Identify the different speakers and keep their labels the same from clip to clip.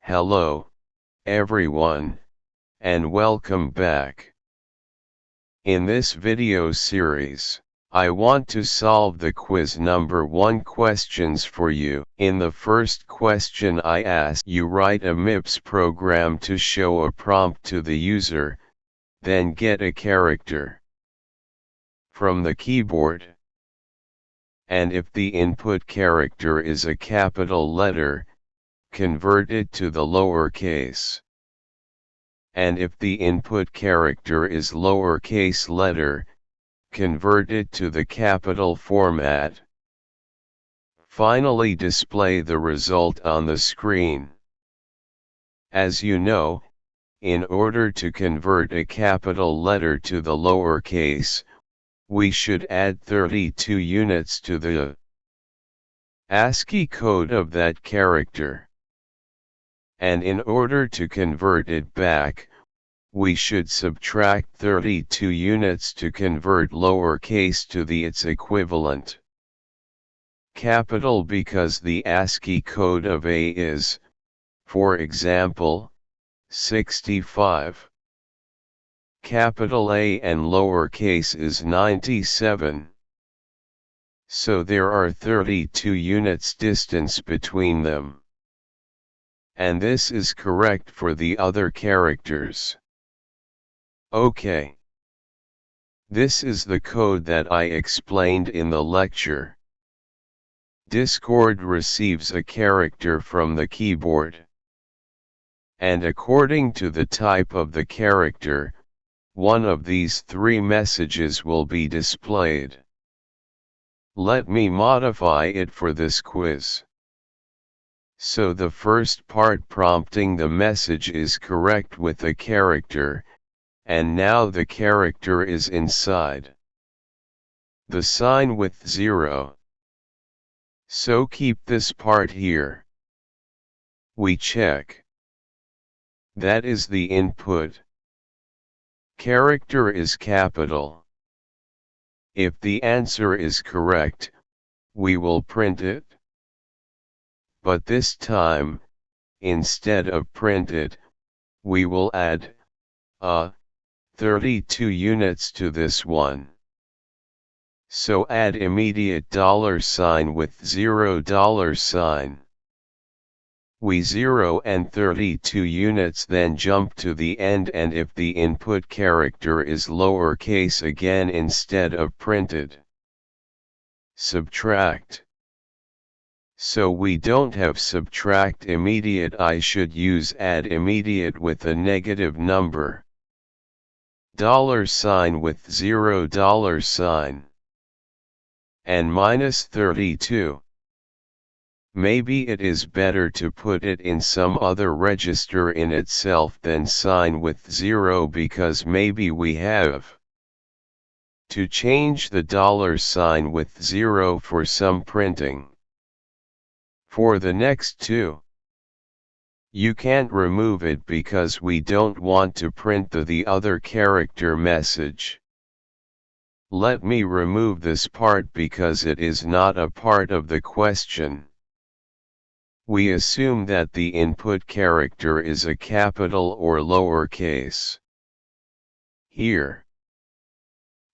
Speaker 1: Hello, everyone, and welcome back. In this video series, I want to solve the quiz number 1 questions for you. In the first question I ask you write a MIPS program to show a prompt to the user, then get a character from the keyboard. And if the input character is a capital letter, convert it to the lowercase. And if the input character is lowercase letter, convert it to the capital format. Finally, display the result on the screen. As you know, in order to convert a capital letter to the lowercase, we should add 32 units to the ASCII code of that character. And in order to convert it back, we should subtract 32 units to convert lowercase to its equivalent. Capital because the ASCII code of A is, for example, 65. Capital A and lowercase is 97. So there are 32 units distance between them. And this is correct for the other characters. Okay. This is the code that I explained in the lecture. Discord receives a character from the keyboard. And according to the type of the character, one of these 3 messages will be displayed. Let me modify it for this quiz. So the first part prompting the message is correct with the character, and now the character is inside the sign with 0. So keep this part here. We check. That is the input. Character is capital. If the answer is correct, we will print it. But this time, instead of print it, we will add 32 units to this one. So add immediate $sign with $. We 0 and 32 units then jump to the end, and if the input character is lowercase again instead of printed, subtract. So we don't have subtract immediate, I should use add immediate with a negative number. $sign with $. And minus 32. Maybe it is better to put it in some other register in itself than sign with 0, because maybe we have to change the $sign with 0 for some printing. For the next 2, you can't remove it because we don't want to print the other character message. Let me remove this part because it is not a part of the question. We assume that the input character is a capital or lowercase. Here,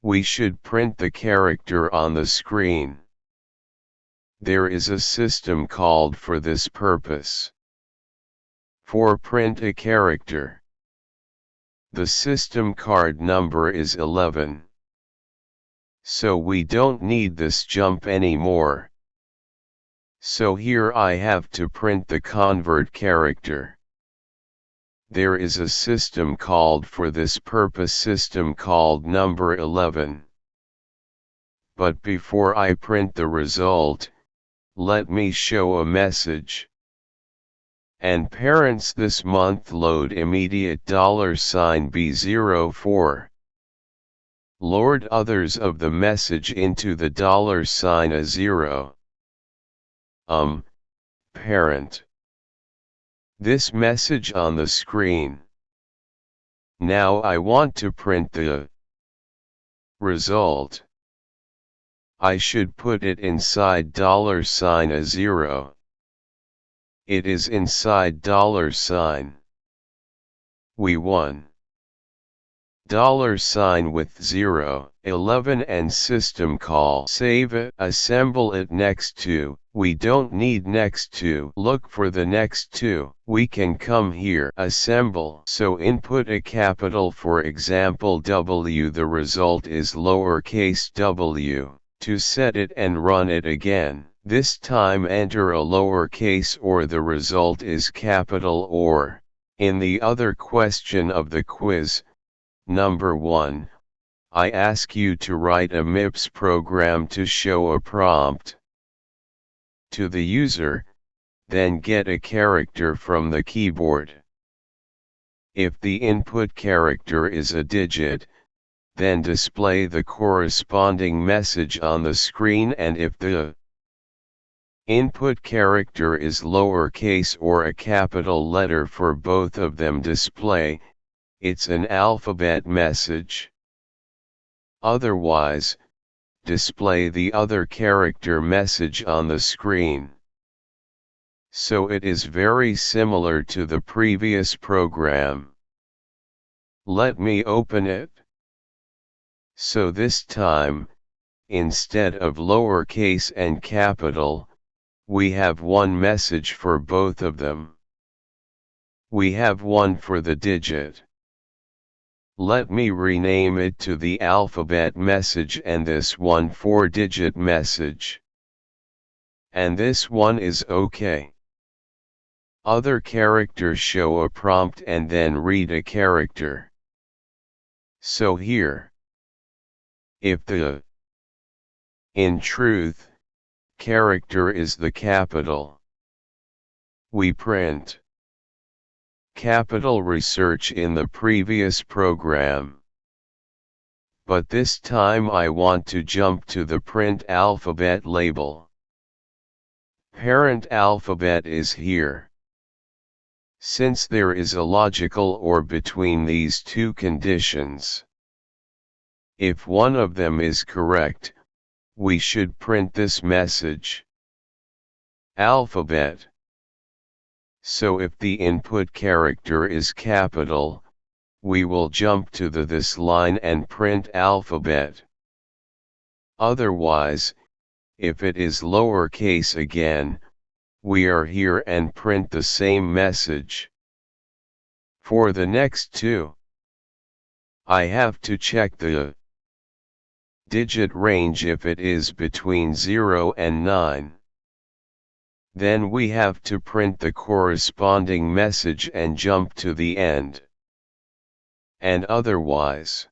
Speaker 1: we should print the character on the screen. There is a system called for this purpose. For print a character, the system card number is 11. So we don't need this jump anymore. So here I have to print the convert character. There is a system called for this purpose, system called number 11. But before I print the result, let me show a message. And parents this month load immediate $sign B04. Load others of the message into the $sign A0. Parent. This message on the screen. Now I want to print the result. I should put it inside $sign A0. it is inside $. We $1 with 0, 11 and system call. Save it. Assemble it next to. We don't need next to. Look for the next to. We can come here. Assemble. So input a capital, for example W. The result is lowercase w. To set it and run it again. This time enter a lowercase or the result is capital or. In the other question of the quiz, Number 1, I ask you to write a MIPS program to show a prompt to the user, then get a character from the keyboard. If the input character is a digit, then display the corresponding message on the screen, and if the input character is lowercase or a capital letter, for both of them display. It's an alphabet message. Otherwise, display the other character message on the screen. So it is very similar to the previous program. Let me open it. So this time, instead of lowercase and capital, we have one message for both of them. We have one for the digit. Let me rename it to the alphabet message and this one 4-digit message. And this one is OK. Other characters show a prompt and then read a character. So here, if the, in truth, character is the capital, we print capital research in the previous program. But this time I want to jump to the print alphabet label. Parent alphabet is here. Since there is a logical OR between these two conditions, if one of them is correct, we should print this message. Alphabet. So if the input character is capital, we will jump to this line and print alphabet. Otherwise, if it is lowercase again, we are here and print the same message. For the next two, I have to check the digit range if it is between 0 and 9. Then we have to print the corresponding message and jump to the end. And otherwise,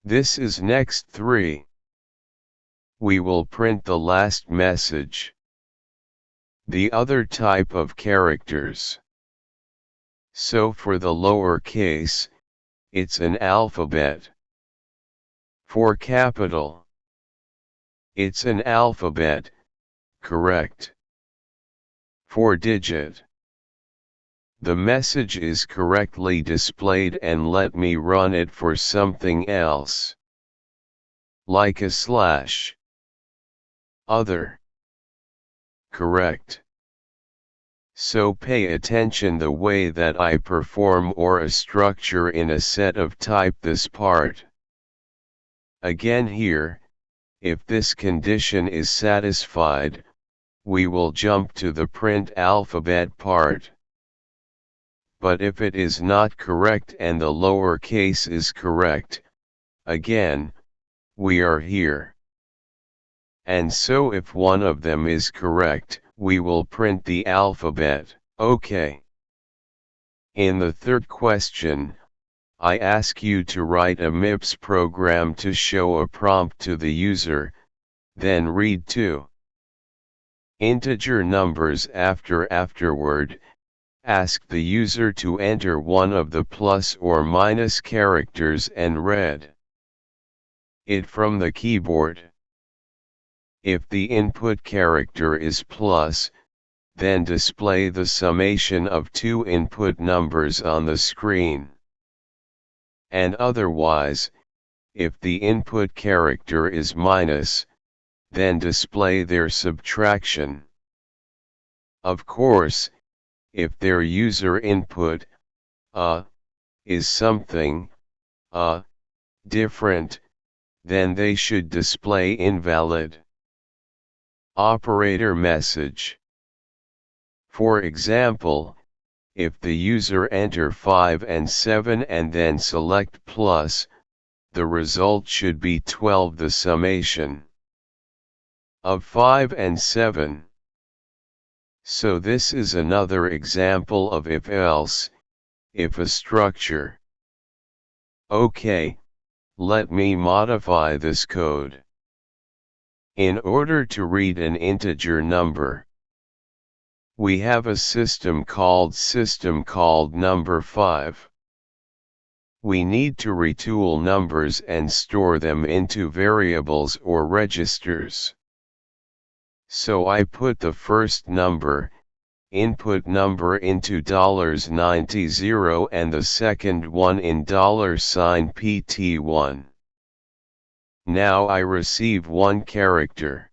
Speaker 1: this is next 3. We will print the last message. The other type of characters. So for the lowercase, it's an alphabet. For capital, it's an alphabet, correct. For digit, the message is correctly displayed, and let me run it for something else. Like a slash. Other. Correct. So pay attention the way that I perform or a structure in a set of type this part. Again here, if this condition is satisfied, we will jump to the print alphabet part. But if it is not correct and the lowercase is correct, again, we are here. And so if one of them is correct, we will print the alphabet. OK. In the third question, I ask you to write a MIPS program to show a prompt to the user, then read two integer numbers afterward. Ask the user to enter one of the plus or minus characters and read it from the keyboard. If the input character is plus, then display the summation of two input numbers on the screen. And otherwise, if the input character is minus, then display their subtraction. Of course, if their user input, is something, different, then they should display invalid. Operator message. For example, if the user enter 5 and 7 and then select plus, the result should be 12, the summation of 5 and 7. So this is another example of if-else, if a structure. Okay, let me modify this code. In order to read an integer number, we have a system called number 5. We need to retool numbers and store them into variables or registers. So I put the first number, input number, into $90 and the second one in $PT1. Now I receive one character,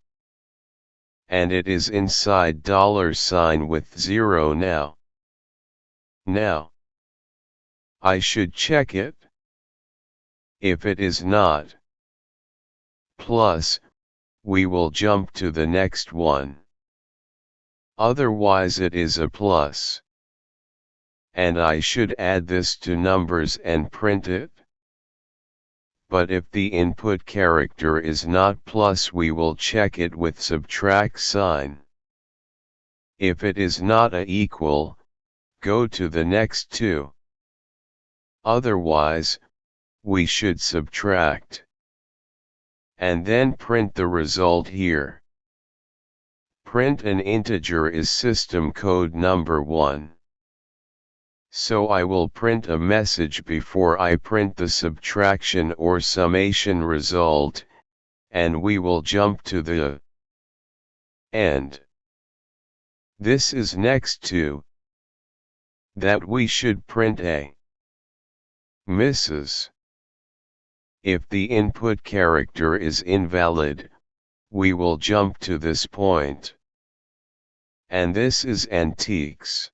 Speaker 1: and it is inside $sign with 0 now. Now, I should check it. If it is not plus, we will jump to the next one. Otherwise it is a plus. And I should add this to numbers and print it. But if the input character is not plus, we will check it with subtract sign. If it is not a equal, go to the next two. Otherwise, we should subtract. And then print the result here. Print an integer is system code number 1. So I will print a message before I print the subtraction or summation result, and we will jump to the end. This is next to that we should print a misses. If the input character is invalid, we will jump to this point. And this is antiques.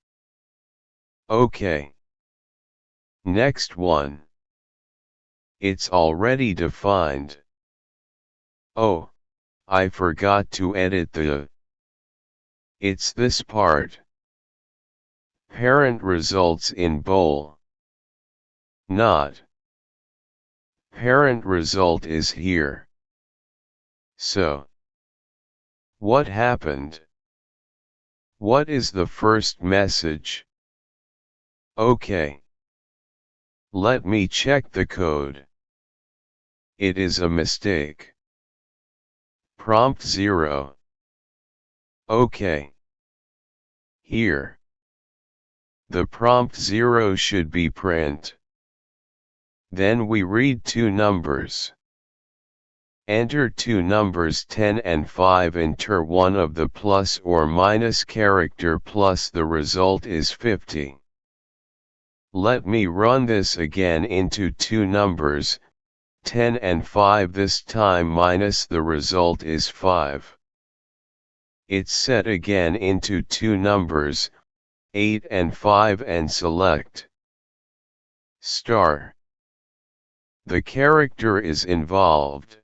Speaker 1: Okay. Next one. It's already defined. Oh, I forgot to edit the. It's this part. Parent results in bold. Not. Parent result is here. So, what happened? What is the first message? Okay. Let me check the code. It is a mistake. Prompt 0. Okay. Here. The prompt 0 should be print. Then we read two numbers. Enter two numbers 10 and 5, enter one of the plus or minus character plus the result is 50. Let me run this again into two numbers, 10 and 5, this time minus the result is 5. It's set again into two numbers, 8 and 5, and select star. The character is involved.